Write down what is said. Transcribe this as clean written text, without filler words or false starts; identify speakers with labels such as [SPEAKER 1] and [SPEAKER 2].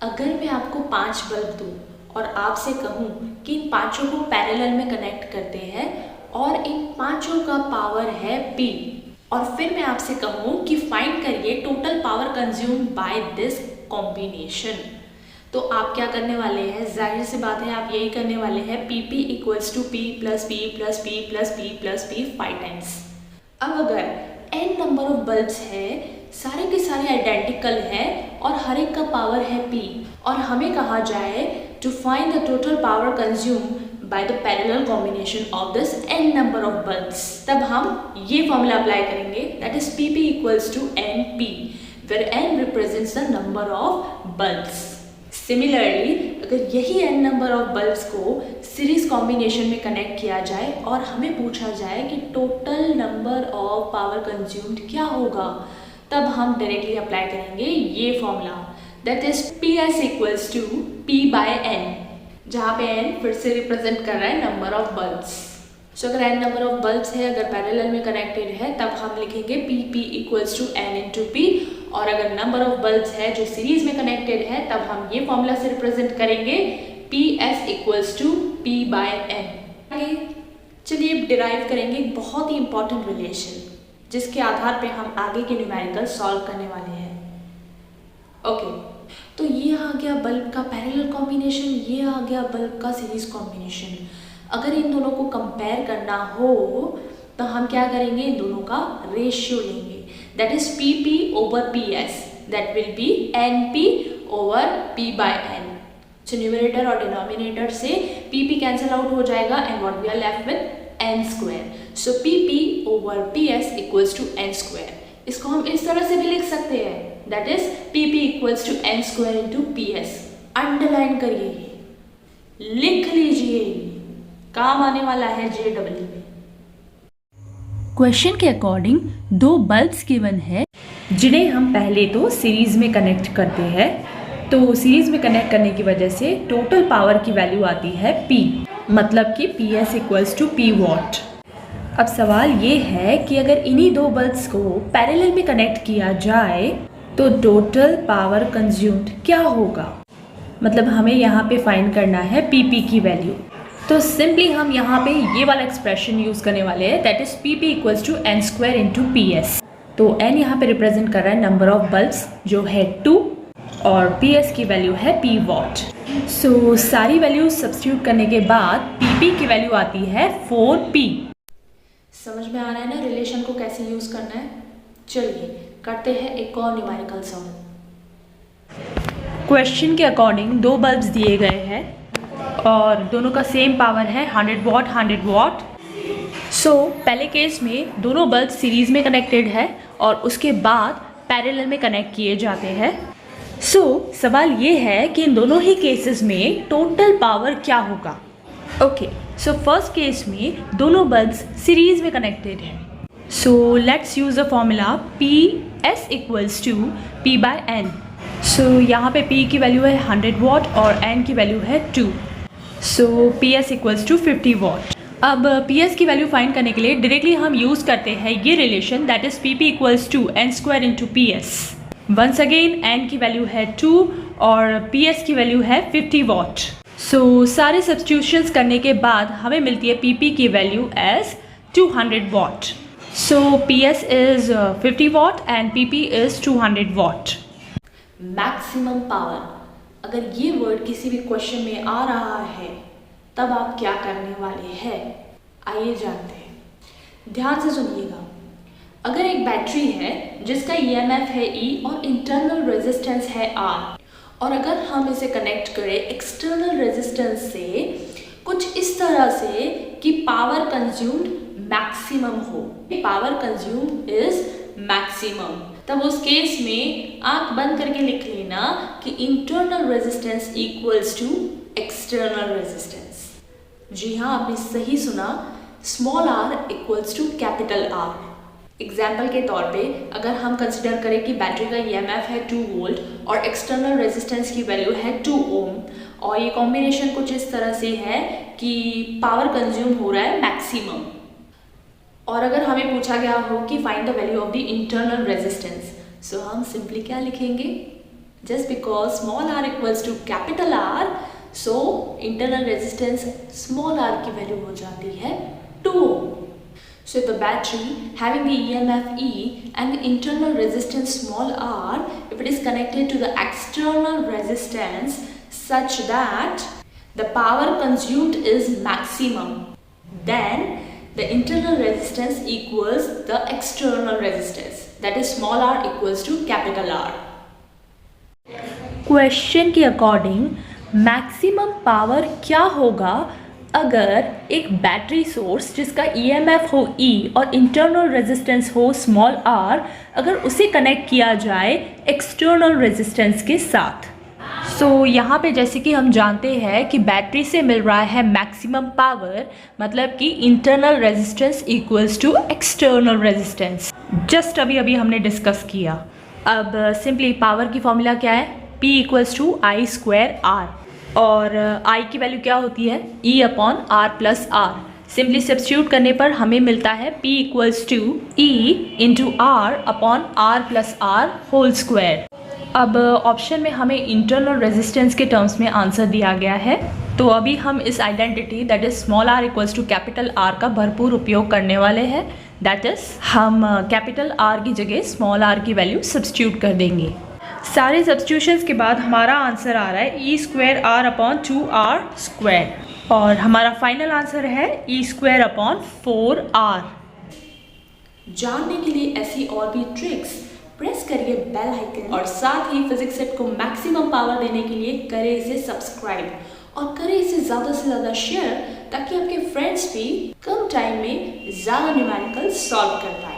[SPEAKER 1] अगर मैं आपको 5 बल्ब दूं और आपसे कहूं कि इन पांचों को पैरेलल में कनेक्ट करते हैं और इन पांचों का पावर है P, और फिर मैं आपसे कहूं कि फाइंड करिए total power consumed by this combination, तो आप क्या करने वाले हैं? जाहिर सी बात है, आप यही करने वाले हैं PP equals to P plus P plus P plus P plus P 5 times. अब अगर n नंबर ऑफ बल्ब्स है, सारे के सारे आइडेंटिकल हैं और हर एक का पावर है P, और हमें कहा जाए to find the total power consume by the parallel combination of this n number of bulbs, तब हम ये फॉर्मूला अप्लाई करेंगे, that is PP equals to NP, where n represents the number of bulbs. Similarly अगर यही n number of bulbs को series combination में connect किया जाए और हमें पूछा जाए कि total number of power consumed क्या होगा, तब हम डायरेक्टली अप्लाई करेंगे ये formula, that is PS equals to P by N, जहाँ पे n फिर से रिप्रेजेंट कर रहा है नंबर ऑफ बल्ब्स। सो अगर n नंबर ऑफ बल्ब्स है, अगर पैरेलल में कनेक्टेड है, तब हम लिखेंगे PP equals to N into P, और अगर नंबर ऑफ बल्ब्स है जो सीरीज में कनेक्टेड है, तब हम ये फॉर्मूला से रिप्रेजेंट करेंगे PS equals to P by N। चलिए डिराइव करेंगे एक बहुत ही इंपॉर्टेंट रिलेशन, जिसके आधार पे हम आगे के न्यूमेरिकल सॉल्व करने वाले हैं। ओके, तो ये आ गया बल्ब का पैरेलल कॉम्बिनेशन, ये आ गया बल्ब का सीरीज कॉम्बिनेशन। अगर इन दोनों को कंपेयर करना हो तो हम क्या करेंगे? इन दोनों का रेशियो लेंगे, that is PP over PS, that will be NP over P by N। So numerator और डिनोमिनेटर से PP कैंसिल आउट हो जाएगा and what we are left with N square. So PP over PS equals to N square. इसको हम इस तरह से भी लिख सकते हैं, that is PP equals to N square into PS। Underline करिए, लिख लीजिए, काम आने वाला है JEE में।
[SPEAKER 2] क्वेश्चन के अकॉर्डिंग दो बल्ब्स गिवन है
[SPEAKER 1] जिन्हें हम पहले तो सीरीज में कनेक्ट करते हैं, तो सीरीज में कनेक्ट करने की वजह से टोटल पावर की वैल्यू आती है P, मतलब कि PS equals to P watt. अब सवाल ये है कि अगर इन्हीं दो बल्ब्स को पैरेलल में कनेक्ट किया जाए तो टोटल पावर कंज्यूम्ड क्या होगा, मतलब हमें यहाँ पे फाइंड करना है PP की वैल्यू। तो सिंपली हम यहाँ पे ये वाला एक्सप्रेशन यूज़ करने वाले हैं, that is PP equals to N square into PS। तो N यहाँ पे रिप्रेजेंट कर रहा है नंबर ऑफ बल्ब्स जो है 2, और PS की वैल्यू है P वॉट। सो सारी वैल्यूज सब्स्टिट्यूट करने के बाद PP की वैल्यू आती है 4P। समझ में आ रहा है ना रिलेशन को कैसे यूज़ करना है? चलिए करते हैं एक और न्यूमेरिकल सॉल्व। क्वेश्चन के अकॉर्डिंग दो बल्ब्स दिए गए हैं और दोनों का सेम पावर है 100 वॉट 100 वॉट। सो पहले केस में दोनों बल्ब सीरीज में कनेक्टेड है और उसके बाद पैरेलल में कनेक्ट किए जाते हैं। सो सवाल ये है कि इन दोनों ही केसेस में टोटल पावर क्या होगा। ओके, सो फर्स्ट केस में दोनों बल्ब्स सीरीज में कनेक्टेड है, so let's use the formula PS equals to P by N। So यहाँ पे P की वैल्यू है 100 वॉट और N की वैल्यू है 2, so PS equals to 50 watt. अब PS की वैल्यू फाइंड करने के लिए डायरेक्टली हम यूज़ करते हैं ये relation, that is PP equals to N square into PS। Once again N की वैल्यू है 2 और PS की वैल्यू है 50 वॉट। सो सारे सब्स्टिट्यूशंस करने के बाद हमें मिलती है PP की value as 200 watt. So PS is 50 watt and PP is 200 watt. Maximum power, अगर ये वर्ड किसी भी क्वेश्चन में आ रहा है तब आप क्या करने वाले हैं, आइए जानते हैं। ध्यान से सुनिएगा। अगर एक बैटरी है जिसका EMF है E और इंटरनल रेजिस्टेंस है R, और अगर हम इसे कनेक्ट करें एक्सटर्नल रेजिस्टेंस से कुछ इस तरह से कि पावर कंज्यूम्ड मैक्सिमम हो, पावर कंज्यूम्ड इज मैक्सिमम, तब उस केस में आंख बंद करके लिख लेना कि internal resistance equals to external resistance. जी हाँ, आपने सही सुना, small r equals to capital R। Example के तौर पे अगर हम कंसिडर करें कि बैटरी का EMF है 2 वोल्ट और एक्सटर्नल रेजिस्टेंस की वैल्यू है 2 ओम, और ये कॉम्बिनेशन कुछ इस तरह से है कि पावर कंज्यूम हो रहा है मैक्सिमम, और अगर हमें पूछा गया हो कि find the value of the internal resistance, so हम सिंपली क्या लिखेंगे, Just because small r equals to capital R, so internal resistance small r की वैल्यू हो जाती है 2 ohm. So the battery having the EMF E and the internal resistance small r, if it is connected to the external resistance such that the power consumed is maximum, then the internal resistance equals the external resistance, that is small r equals to capital R.
[SPEAKER 2] Question के according maximum power क्या होगा अगर एक battery source जिसका EMF हो E और internal resistance हो small r, अगर उसे कनेक्ट किया जाए एक्सटर्नल रेजिस्टेंस के साथ। सो यहाँ पे जैसे कि हम जानते हैं कि बैटरी से मिल रहा है मैक्सिमम पावर, मतलब कि internal resistance equals to external resistance, just अभी अभी हमने डिस्कस किया। अब सिंपली पावर की फॉर्मूला क्या है, P equals to I square R, और I की वैल्यू क्या होती है E upon R plus R. Simply substitute करने पर हमें मिलता है P equals to E into R upon R plus R whole square. अब ऑप्शन में हमें इंटरनल रेजिस्टेंस के टर्म्स में आंसर दिया गया है, तो अभी हम इस identity that is small r equals to capital R का भरपूर उपयोग करने वाले हैं। दैट इज हम कैपिटल R की जगह स्मॉल r की वैल्यू सब्स्टिट्यूट कर देंगे। सारे सब्स्टिट्यूशंस के बाद हमारा आंसर आ रहा है E square R upon 2r square, और हमारा फाइनल आंसर है ई स्क्वायर अपॉन 4r।
[SPEAKER 1] जानने के लिए ऐसी और भी ट्रिक्स प्रेस करिए बेल आइकन, और साथ ही फिजिक्स सेट को मैक्सिमम पावर देने के लिए करें इसे सब्सक्राइब और करें इसे ज़्यादा से ज़्यादा शेयर, ताकि आपके फ्रेंड्स भी कम टाइम में ज़्यादा न्यूमेरिकल सॉल्व कर पाए।